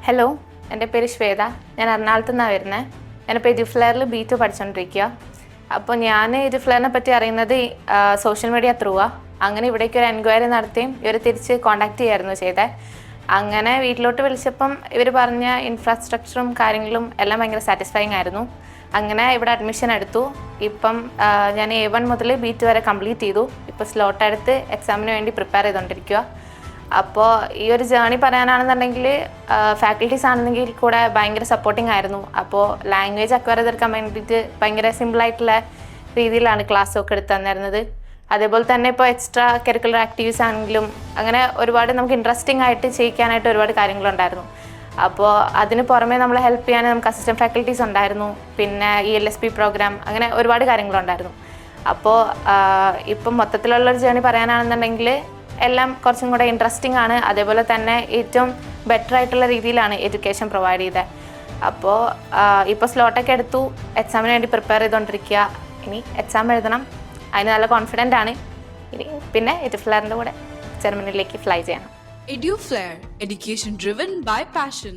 Hello, എൻ്റെ പേര് ശ്വേത. ഞാൻ എറണാകുളത്ത് നിന്നാണ് വരുന്നത്. ഞാനിപ്പോൾ എഡ്യൂഫ്ലെയറിൽ B2 പഠിച്ചുകൊണ്ടിരിക്കുക. അപ്പോൾ ഞാൻ എഡ്യൂഫ്ലെയറിനെ പറ്റി അറിയുന്നത് സോഷ്യൽ മീഡിയ ത്രൂവാണ്. അങ്ങനെ ഇവിടേക്ക് ഒരു എൻക്വയറി നടത്തിയും ഇവർ തിരിച്ച് കോൺടാക്റ്റ് ചെയ്യായിരുന്നു ചെയ്തത്. അങ്ങനെ വീട്ടിലോട്ട് വിളിച്ചപ്പം ഇവർ പറഞ്ഞ ഇൻഫ്രാസ്ട്രക്ചറും കാര്യങ്ങളും എല്ലാം ഭയങ്കര സാറ്റിസ്ഫൈങ് ആയിരുന്നു. അങ്ങനെ ഇവിടെ അഡ്മിഷൻ എടുത്തു. ഇപ്പം ഞാൻ A1 മുതൽ B2 വരെ കംപ്ലീറ്റ് ചെയ്തു. ഇപ്പോൾ സ്ലോട്ട് എടുത്ത് എക്സാമിന് വേണ്ടി പ്രിപ്പയർ ചെയ്തുകൊണ്ടിരിക്കുക. അപ്പോൾ ഈ ഒരു ജേണി പറയാനാണെന്നുണ്ടെങ്കിൽ ഫാക്കൽറ്റീസ് ആണെന്നെങ്കിൽ കൂടെ ഭയങ്കര സപ്പോർട്ടിങ് ആയിരുന്നു. അപ്പോൾ ലാംഗ്വേജ് അക്വയർ ചെയ്തെടുക്കാൻ വേണ്ടിയിട്ട് ഭയങ്കര സിമ്പിളായിട്ടുള്ള രീതിയിലാണ് ക്ലാസ്സൊക്കെ എടുത്ത് തന്നിരുന്നത്. അതേപോലെ തന്നെ ഇപ്പോൾ എക്സ്ട്രാ കരിക്കുലർ ആക്ടിവിറ്റീസ് ആണെങ്കിലും അങ്ങനെ ഒരുപാട് നമുക്ക് ഇൻട്രസ്റ്റിംഗ് ആയിട്ട് ചെയ്യിക്കാനായിട്ട് ഒരുപാട് കാര്യങ്ങളുണ്ടായിരുന്നു. അപ്പോൾ അതിന് പുറമെ നമ്മളെ ഹെൽപ്പ് ചെയ്യാൻ നമുക്ക് അസിസ്റ്റൻറ്റ് ഫാക്കൽറ്റീസ് ഉണ്ടായിരുന്നു. പിന്നെ ELSP പ്രോഗ്രാം, അങ്ങനെ ഒരുപാട് കാര്യങ്ങളുണ്ടായിരുന്നു. അപ്പോൾ ഇപ്പം മൊത്തത്തിലുള്ളൊരു ജേണി പറയാനാണെന്നുണ്ടെങ്കിൽ എല്ലാം കുറച്ചും കൂടെ ഇൻട്രസ്റ്റിംഗ് ആണ്. അതേപോലെ തന്നെ ഏറ്റവും ബെറ്റർ ആയിട്ടുള്ള രീതിയിലാണ് എഡ്യൂക്കേഷൻ പ്രൊവൈഡ് ചെയ്തത്. അപ്പോൾ ഇപ്പോൾ സ്ലോട്ടൊക്കെ എടുത്തു, എക്സാമിന് വേണ്ടി പ്രിപ്പയർ ചെയ്തുകൊണ്ടിരിക്കുക. ഇനി എക്സാം എഴുതണം, അതിന് നല്ല കോൺഫിഡൻ്റ് ആണ്. ഇനി പിന്നെ എഡ്യൂഫ്ലെയറിൻ്റെ കൂടെ ജർമ്മനിയിലേക്ക് ഫ്ലൈ ചെയ്യണം. Eduflare, education driven by passion.